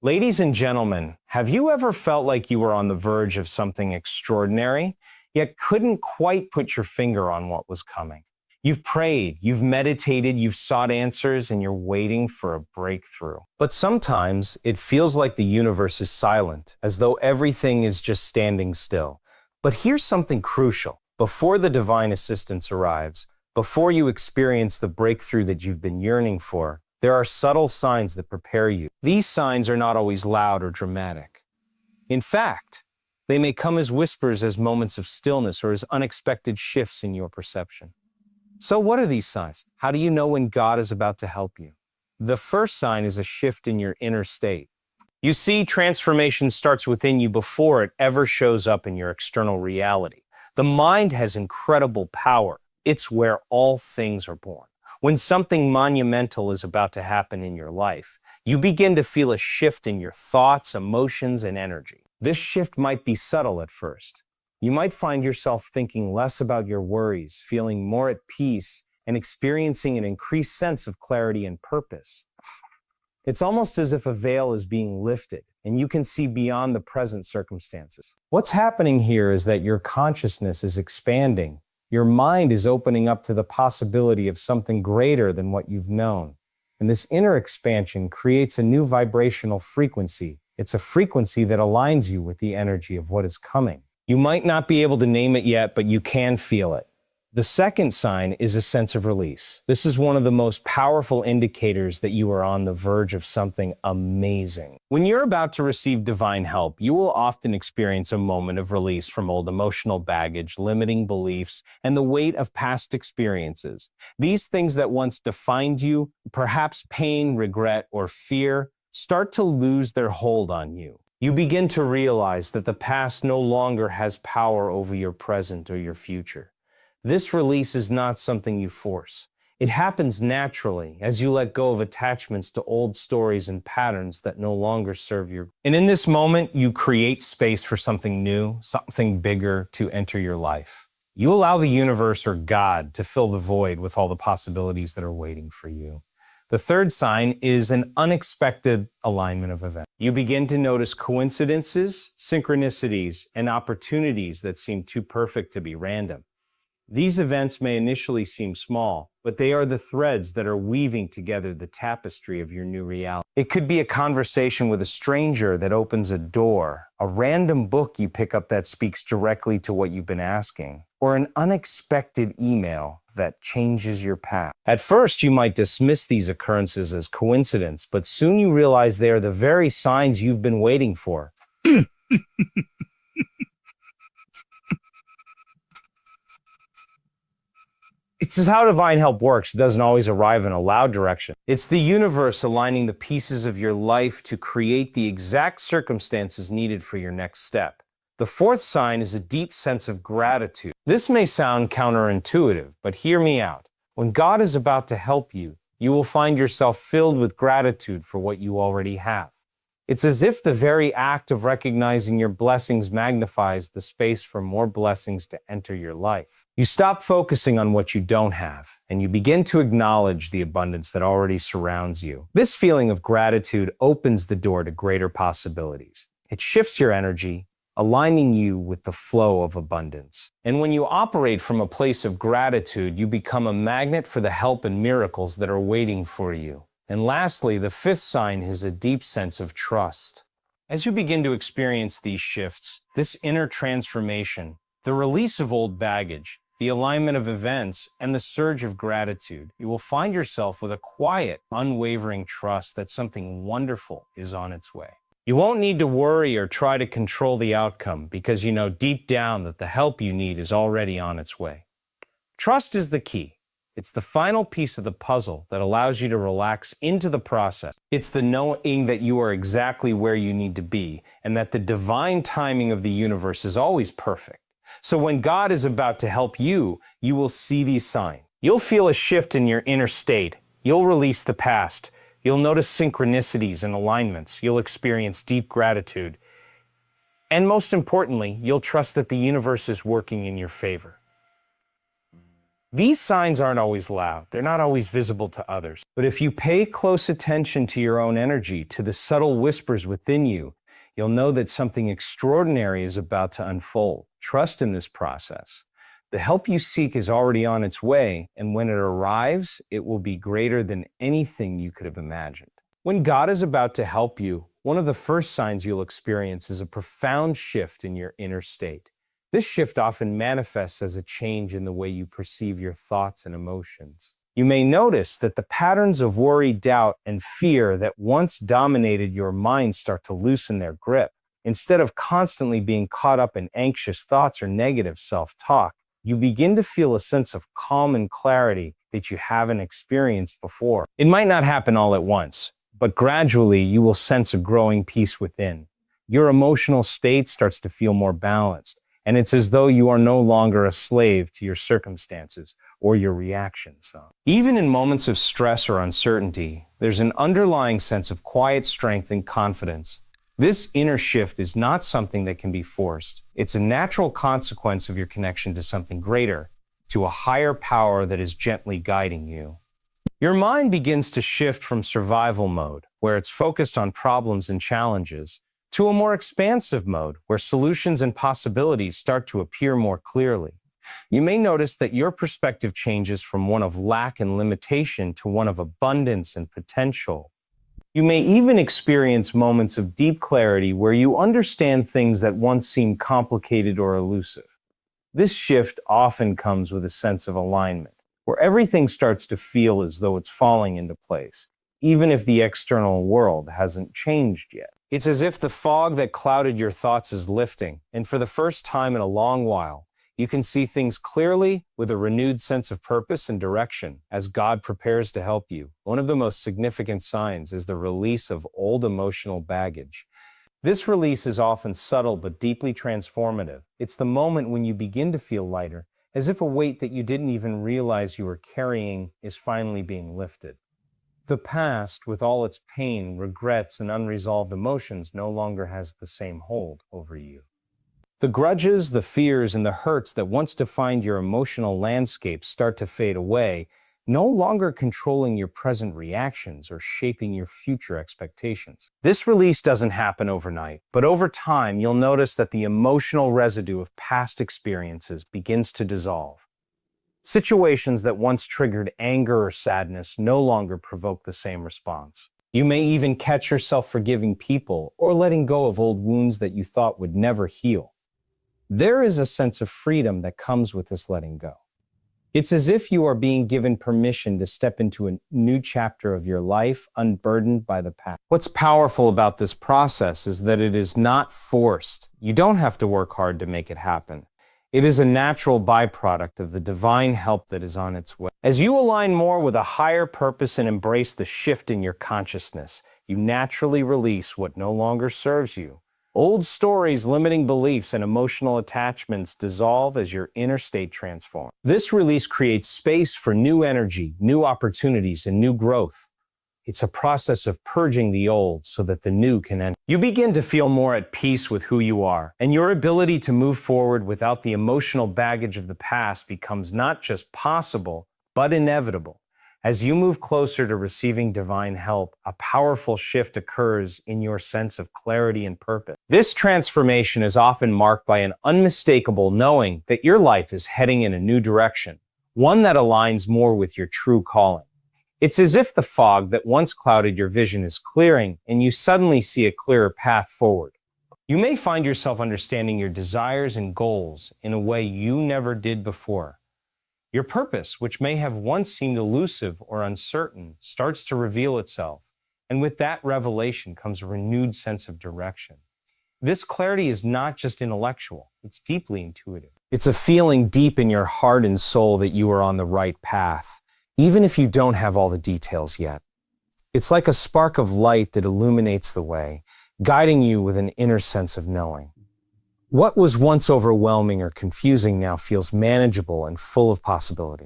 Ladies and gentlemen, have you ever felt like you were on the verge of something extraordinary, yet couldn't quite put your finger on what was coming? You've prayed, you've meditated, you've sought answers, and you're waiting for a breakthrough. But sometimes it feels like the universe is silent, as though everything is just standing still. But here's something crucial. Before the divine assistance arrives, before you experience the breakthrough that you've been yearning for, there are subtle signs that prepare you. These signs are not always loud or dramatic. In fact, they may come as whispers, as moments of stillness, or as unexpected shifts in your perception. So what are these signs? How do you know when God is about to help you? The first sign is a shift in your inner state. You see, transformation starts within you before it ever shows up in your external reality. The mind has incredible power. It's where all things are born. When something monumental is about to happen in your life, you begin to feel a shift in your thoughts, emotions, and energy. This shift might be subtle at first. You might find yourself thinking less about your worries, feeling more at peace, and experiencing an increased sense of clarity and purpose. It's almost as if a veil is being lifted, and you can see beyond the present circumstances. What's happening here is that your consciousness is expanding. Your mind is opening up to the possibility of something greater than what you've known. And this inner expansion creates a new vibrational frequency. It's a frequency that aligns you with the energy of what is coming. You might not be able to name it yet, but you can feel it. The second sign is a sense of release. This is one of the most powerful indicators that you are on the verge of something amazing. When you're about to receive divine help, you will often experience a moment of release from old emotional baggage, limiting beliefs, and the weight of past experiences. These things that once defined you, perhaps pain, regret, or fear, start to lose their hold on you. You begin to realize that the past no longer has power over your present or your future. This release is not something you force. It happens naturally as you let go of attachments to old stories and patterns that no longer serve you. And in this moment, you create space for something new, something bigger to enter your life. You allow the universe or God to fill the void with all the possibilities that are waiting for you. The third sign is an unexpected alignment of events. You begin to notice coincidences, synchronicities, and opportunities that seem too perfect to be random. These events may initially seem small, but they are the threads that are weaving together the tapestry of your new reality. It could be a conversation with a stranger that opens a door, a random book you pick up that speaks directly to what you've been asking, or an unexpected email that changes your path. At first, you might dismiss these occurrences as coincidence, but soon you realize they are the very signs you've been waiting for. This is how divine help works. It doesn't always arrive in a loud direction. It's the universe aligning the pieces of your life to create the exact circumstances needed for your next step. The fourth sign is a deep sense of gratitude. This may sound counterintuitive, but hear me out. When God is about to help you, you will find yourself filled with gratitude for what you already have. It's as if the very act of recognizing your blessings magnifies the space for more blessings to enter your life. You stop focusing on what you don't have, and you begin to acknowledge the abundance that already surrounds you. This feeling of gratitude opens the door to greater possibilities. It shifts your energy, aligning you with the flow of abundance. And when you operate from a place of gratitude, you become a magnet for the help and miracles that are waiting for you. And lastly, the fifth sign is a deep sense of trust. As you begin to experience these shifts, this inner transformation, the release of old baggage, the alignment of events, and the surge of gratitude, you will find yourself with a quiet, unwavering trust that something wonderful is on its way. You won't need to worry or try to control the outcome because you know deep down that the help you need is already on its way. Trust is the key. It's the final piece of the puzzle that allows you to relax into the process. It's the knowing that you are exactly where you need to be and that the divine timing of the universe is always perfect. So when God is about to help you, you will see these signs. You'll feel a shift in your inner state. You'll release the past. You'll notice synchronicities and alignments. You'll experience deep gratitude. And most importantly, you'll trust that the universe is working in your favor. These signs aren't always loud. They're not always visible to others. But if you pay close attention to your own energy, to the subtle whispers within you, you'll know that something extraordinary is about to unfold. Trust in this process. The help you seek is already on its way, and when it arrives, it will be greater than anything you could have imagined. When God is about to help you, one of the first signs you'll experience is a profound shift in your inner state. This shift often manifests as a change in the way you perceive your thoughts and emotions. You may notice that the patterns of worry, doubt, and fear that once dominated your mind start to loosen their grip. Instead of constantly being caught up in anxious thoughts or negative self-talk, you begin to feel a sense of calm and clarity that you haven't experienced before. It might not happen all at once, but gradually you will sense a growing peace within. Your emotional state starts to feel more balanced, and it's as though you are no longer a slave to your circumstances or your reactions. Even in moments of stress or uncertainty, there's an underlying sense of quiet strength and confidence. This inner shift is not something that can be forced. It's a natural consequence of your connection to something greater, to a higher power that is gently guiding you. Your mind begins to shift from survival mode, where it's focused on problems and challenges, to a more expansive mode, where solutions and possibilities start to appear more clearly. You may notice that your perspective changes from one of lack and limitation to one of abundance and potential. You may even experience moments of deep clarity where you understand things that once seemed complicated or elusive. This shift often comes with a sense of alignment, where everything starts to feel as though it's falling into place, even if the external world hasn't changed yet. It's as if the fog that clouded your thoughts is lifting, and for the first time in a long while, you can see things clearly with a renewed sense of purpose and direction as God prepares to help you. One of the most significant signs is the release of old emotional baggage. This release is often subtle but deeply transformative. It's the moment when you begin to feel lighter, as if a weight that you didn't even realize you were carrying is finally being lifted. The past, with all its pain, regrets, and unresolved emotions, no longer has the same hold over you. The grudges, the fears, and the hurts that once defined your emotional landscape start to fade away, no longer controlling your present reactions or shaping your future expectations. This release doesn't happen overnight, but over time, you'll notice that the emotional residue of past experiences begins to dissolve. Situations that once triggered anger or sadness no longer provoke the same response. You may even catch yourself forgiving people or letting go of old wounds that you thought would never heal. There is a sense of freedom that comes with this letting go. It's as if you are being given permission to step into a new chapter of your life, unburdened by the past. What's powerful about this process is that it is not forced. You don't have to work hard to make it happen. It is a natural byproduct of the divine help that is on its way. As you align more with a higher purpose and embrace the shift in your consciousness, you naturally release what no longer serves you. Old stories, limiting beliefs, and emotional attachments dissolve as your inner state transforms. This release creates space for new energy, new opportunities, and new growth. It's a process of purging the old so that the new can enter. You begin to feel more at peace with who you are, and your ability to move forward without the emotional baggage of the past becomes not just possible, but inevitable. As you move closer to receiving divine help, a powerful shift occurs in your sense of clarity and purpose. This transformation is often marked by an unmistakable knowing that your life is heading in a new direction, one that aligns more with your true calling. It's as if the fog that once clouded your vision is clearing, and you suddenly see a clearer path forward. You may find yourself understanding your desires and goals in a way you never did before. Your purpose, which may have once seemed elusive or uncertain, starts to reveal itself, and with that revelation comes a renewed sense of direction. This clarity is not just intellectual, it's deeply intuitive. It's a feeling deep in your heart and soul that you are on the right path, even if you don't have all the details yet. It's like a spark of light that illuminates the way, guiding you with an inner sense of knowing. What was once overwhelming or confusing now feels manageable and full of possibility.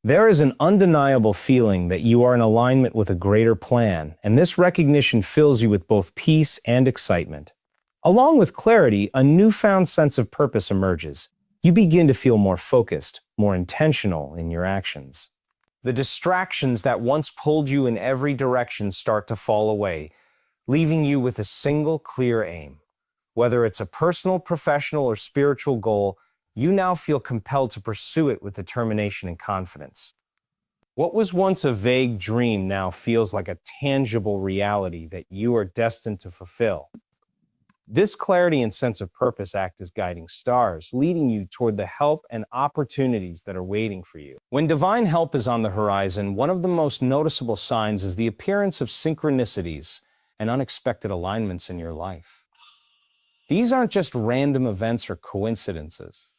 There is an undeniable feeling that you are in alignment with a greater plan, and this recognition fills you with both peace and excitement. Along with clarity, a newfound sense of purpose emerges. You begin to feel more focused, more intentional in your actions. The distractions that once pulled you in every direction start to fall away, leaving you with a single clear aim. Whether it's a personal, professional, or spiritual goal, you now feel compelled to pursue it with determination and confidence. What was once a vague dream now feels like a tangible reality that you are destined to fulfill. This clarity and sense of purpose act as guiding stars, leading you toward the help and opportunities that are waiting for you. When divine help is on the horizon, one of the most noticeable signs is the appearance of synchronicities and unexpected alignments in your life. These aren't just random events or coincidences.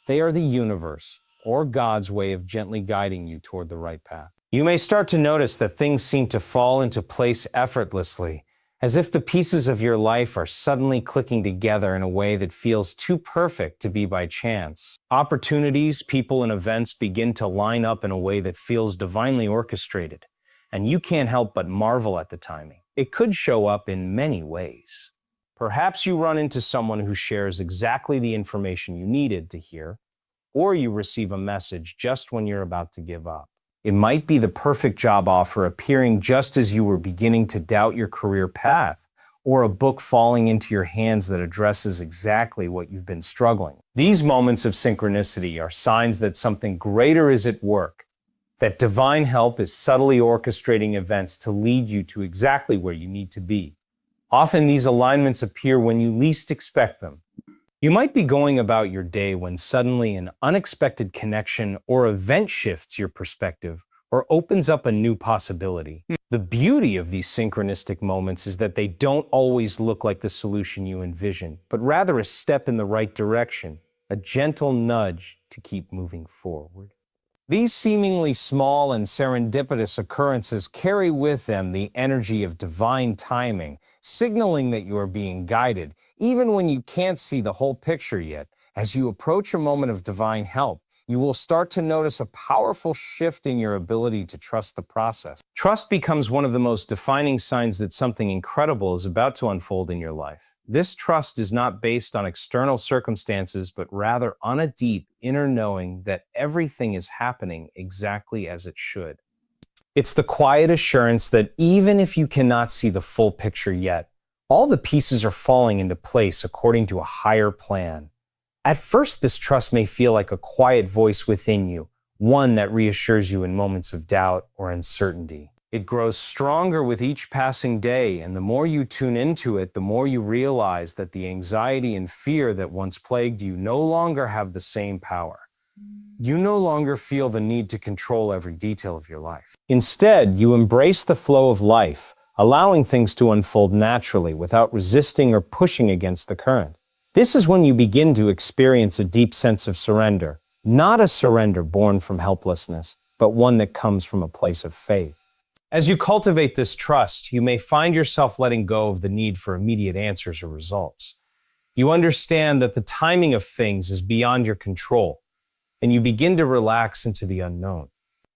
They are the universe, or God's way of gently guiding you toward the right path. You may start to notice that things seem to fall into place effortlessly, as if the pieces of your life are suddenly clicking together in a way that feels too perfect to be by chance. Opportunities, people, and events begin to line up in a way that feels divinely orchestrated, and you can't help but marvel at the timing. It could show up in many ways. Perhaps you run into someone who shares exactly the information you needed to hear, or you receive a message just when you're about to give up. It might be the perfect job offer appearing just as you were beginning to doubt your career path, or a book falling into your hands that addresses exactly what you've been struggling. These moments of synchronicity are signs that something greater is at work, that divine help is subtly orchestrating events to lead you to exactly where you need to be. Often these alignments appear when you least expect them. You might be going about your day when suddenly an unexpected connection or event shifts your perspective or opens up a new possibility. The beauty of these synchronistic moments is that they don't always look like the solution you envisioned, but rather a step in the right direction, a gentle nudge to keep moving forward. These seemingly small and serendipitous occurrences carry with them the energy of divine timing, signaling that you are being guided, even when you can't see the whole picture yet. As you approach a moment of divine help, you will start to notice a powerful shift in your ability to trust the process. Trust becomes one of the most defining signs that something incredible is about to unfold in your life. This trust is not based on external circumstances, but rather on a deep inner knowing that everything is happening exactly as it should. It's the quiet assurance that even if you cannot see the full picture yet, all the pieces are falling into place according to a higher plan. At first, this trust may feel like a quiet voice within you, one that reassures you in moments of doubt or uncertainty. It grows stronger with each passing day, and the more you tune into it, the more you realize that the anxiety and fear that once plagued you no longer have the same power. You no longer feel the need to control every detail of your life. Instead, you embrace the flow of life, allowing things to unfold naturally without resisting or pushing against the current. This is when you begin to experience a deep sense of surrender, not a surrender born from helplessness, but one that comes from a place of faith. As you cultivate this trust, you may find yourself letting go of the need for immediate answers or results. You understand that the timing of things is beyond your control, and you begin to relax into the unknown.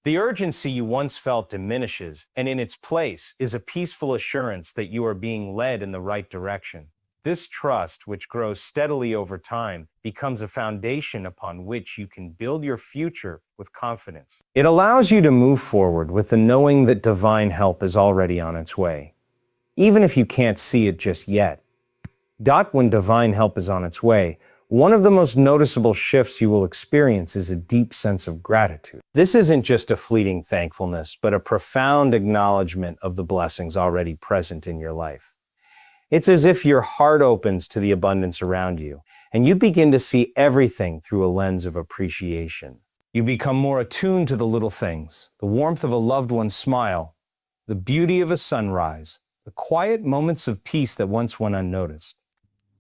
The urgency you once felt diminishes, and in its place is a peaceful assurance that you are being led in the right direction. This trust, which grows steadily over time, becomes a foundation upon which you can build your future with confidence. It allows you to move forward with the knowing that divine help is already on its way, even if you can't see it just yet. When divine help is on its way, one of the most noticeable shifts you will experience is a deep sense of gratitude. This isn't just a fleeting thankfulness, but a profound acknowledgement of the blessings already present in your life. It's as if your heart opens to the abundance around you, and you begin to see everything through a lens of appreciation. You become more attuned to the little things, the warmth of a loved one's smile, the beauty of a sunrise, the quiet moments of peace that once went unnoticed.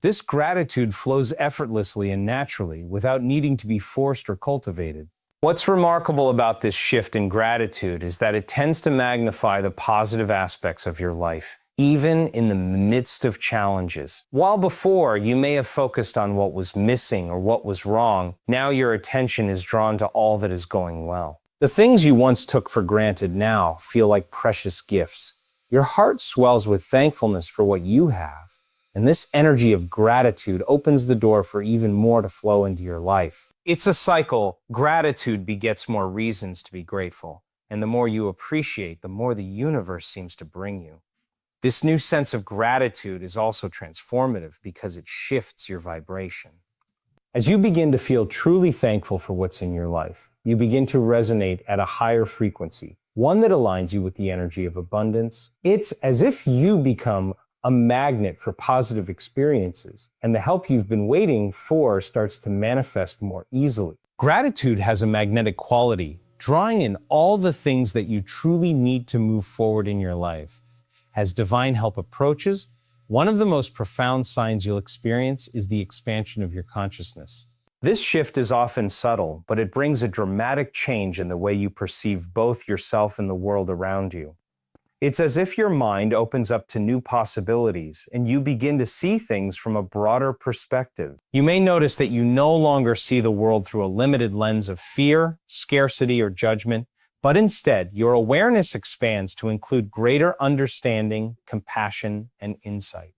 This gratitude flows effortlessly and naturally without needing to be forced or cultivated. What's remarkable about this shift in gratitude is that it tends to magnify the positive aspects of your life, even in the midst of challenges. While before you may have focused on what was missing or what was wrong, now your attention is drawn to all that is going well. The things you once took for granted now feel like precious gifts. Your heart swells with thankfulness for what you have, And this energy of gratitude opens the door for even more to flow into your life. It's a cycle. Gratitude begets more reasons to be grateful. And the more you appreciate, the more the universe seems to bring you. This new sense of gratitude is also transformative because it shifts your vibration. As you begin to feel truly thankful for what's in your life, you begin to resonate at a higher frequency, one that aligns you with the energy of abundance. It's as if you become a magnet for positive experiences, and the help you've been waiting for starts to manifest more easily. Gratitude has a magnetic quality, drawing in all the things that you truly need to move forward in your life. As divine help approaches, one of the most profound signs you'll experience is the expansion of your consciousness. This shift is often subtle, but it brings a dramatic change in the way you perceive both yourself and the world around you. It's as if your mind opens up to new possibilities and you begin to see things from a broader perspective. You may notice that you no longer see the world through a limited lens of fear, scarcity, or judgment, but instead, your awareness expands to include greater understanding, compassion, and insight.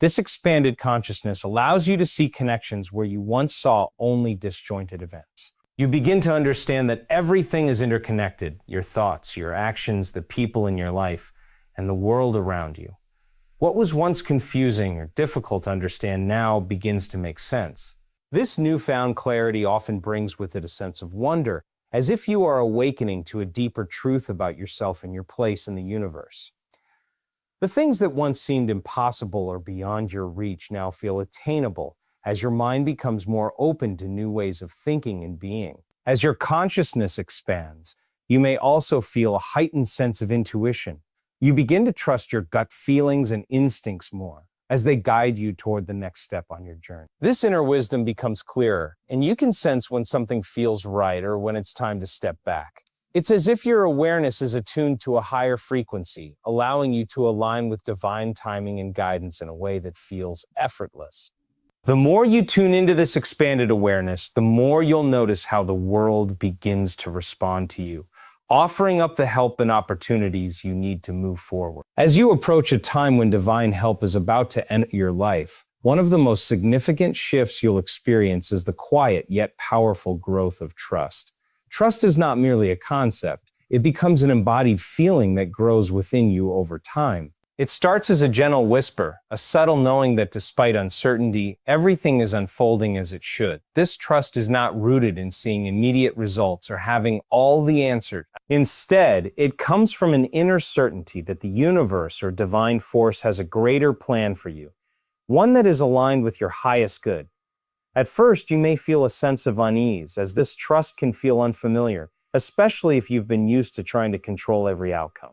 This expanded consciousness allows you to see connections where you once saw only disjointed events. You begin to understand that everything is interconnected: your thoughts, your actions, the people in your life, and the world around you. What was once confusing or difficult to understand now begins to make sense. This newfound clarity often brings with it a sense of wonder, as if you are awakening to a deeper truth about yourself and your place in the universe. The things that once seemed impossible or beyond your reach now feel attainable, as your mind becomes more open to new ways of thinking and being. As your consciousness expands, you may also feel a heightened sense of intuition. You begin to trust your gut feelings and instincts more, as they guide you toward the next step on your journey. This inner wisdom becomes clearer, and you can sense when something feels right or when it's time to step back. It's as if your awareness is attuned to a higher frequency, allowing you to align with divine timing and guidance in a way that feels effortless. The more you tune into this expanded awareness, the more you'll notice how the world begins to respond to you, offering up the help and opportunities you need to move forward. As you approach a time when divine help is about to enter your life, one of the most significant shifts you'll experience is the quiet yet powerful growth of trust. Trust is not merely a concept. It becomes an embodied feeling that grows within you over time. It starts as a gentle whisper, a subtle knowing that despite uncertainty, everything is unfolding as it should. This trust is not rooted in seeing immediate results or having all the answers. Instead, it comes from an inner certainty that the universe or divine force has a greater plan for you, one that is aligned with your highest good. At first, you may feel a sense of unease, as this trust can feel unfamiliar, especially if you've been used to trying to control every outcome.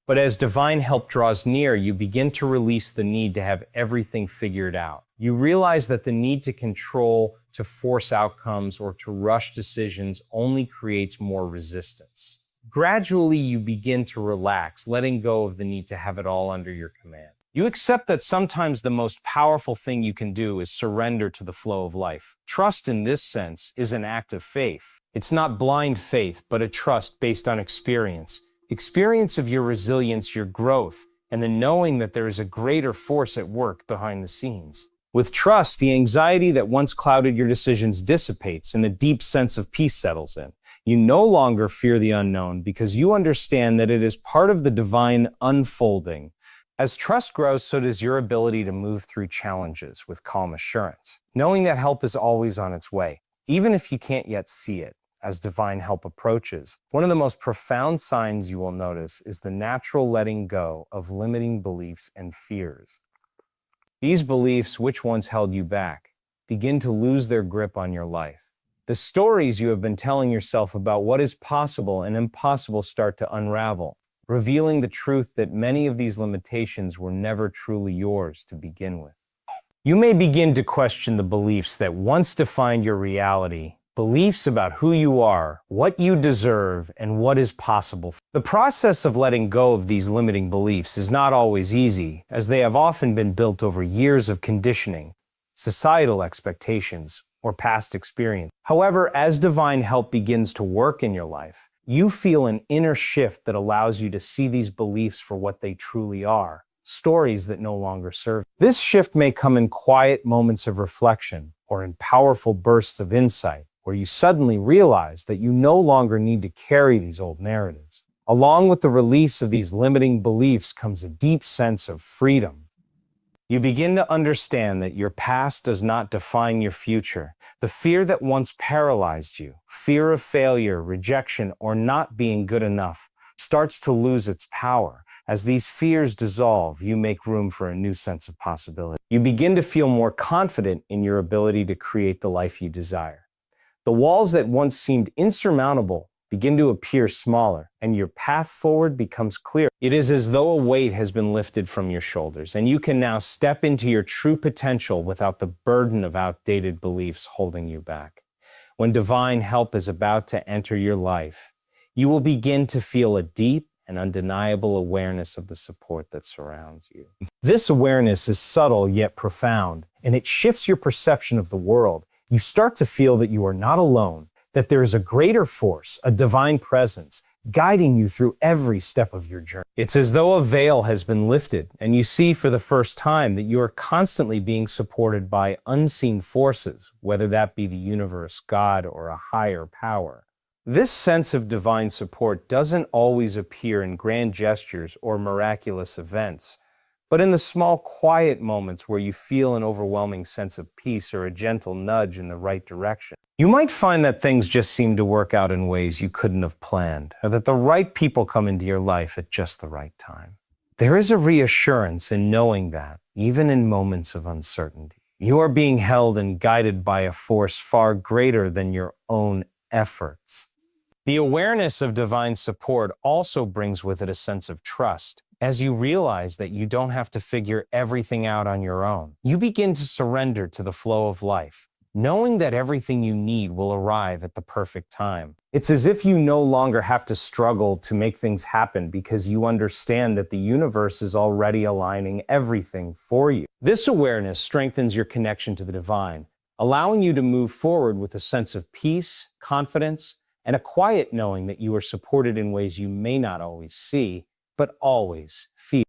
But as divine help draws near, you begin to release the need to have everything figured out. You realize that the need to control, to force outcomes, or to rush decisions only creates more resistance. Gradually, you begin to relax, letting go of the need to have it all under your command. You accept that sometimes the most powerful thing you can do is surrender to the flow of life. Trust in this sense is an act of faith. It's not blind faith, but a trust based on experience. Experience of your resilience, your growth, and the knowing that there is a greater force at work behind the scenes. With trust, the anxiety that once clouded your decisions dissipates and a deep sense of peace settles in. You no longer fear the unknown because you understand that it is part of the divine unfolding. As trust grows, so does your ability to move through challenges with calm assurance, knowing that help is always on its way, even if you can't yet see it. As divine help approaches, one of the most profound signs you will notice is the natural letting go of limiting beliefs and fears. These beliefs, which once held you back, begin to lose their grip on your life. The stories you have been telling yourself about what is possible and impossible start to unravel, revealing the truth that many of these limitations were never truly yours to begin with. You may begin to question the beliefs that once defined your reality, beliefs about who you are, what you deserve, and what is possible. The process of letting go of these limiting beliefs is not always easy, as they have often been built over years of conditioning, societal expectations, or past experience. However, as divine help begins to work in your life, you feel an inner shift that allows you to see these beliefs for what they truly are: stories that no longer serve. This shift may come in quiet moments of reflection or in powerful bursts of insight, where you suddenly realize that you no longer need to carry these old narratives. Along with the release of these limiting beliefs comes a deep sense of freedom. You begin to understand that your past does not define your future. The fear that once paralyzed you, fear of failure, rejection, or not being good enough, starts to lose its power. As these fears dissolve, you make room for a new sense of possibility. You begin to feel more confident in your ability to create the life you desire. The walls that once seemed insurmountable begin to appear smaller, and your path forward becomes clear. It is as though a weight has been lifted from your shoulders, and you can now step into your true potential without the burden of outdated beliefs holding you back. When divine help is about to enter your life, you will begin to feel a deep and undeniable awareness of the support that surrounds you. This awareness is subtle yet profound, and it shifts your perception of the world. You start to feel that you are not alone, that there is a greater force, a divine presence, guiding you through every step of your journey. It's as though a veil has been lifted, and you see for the first time that you are constantly being supported by unseen forces, whether that be the universe, God, or a higher power. This sense of divine support doesn't always appear in grand gestures or miraculous events, but in the small, quiet moments where you feel an overwhelming sense of peace or a gentle nudge in the right direction. You might find that things just seem to work out in ways you couldn't have planned, or that the right people come into your life at just the right time. There is a reassurance in knowing that, even in moments of uncertainty, you are being held and guided by a force far greater than your own efforts. The awareness of divine support also brings with it a sense of trust. As you realize that you don't have to figure everything out on your own, you begin to surrender to the flow of life, knowing that everything you need will arrive at the perfect time. It's as if you no longer have to struggle to make things happen because you understand that the universe is already aligning everything for you. This awareness strengthens your connection to the divine, allowing you to move forward with a sense of peace, confidence, and a quiet knowing that you are supported in ways you may not always see, but always feel.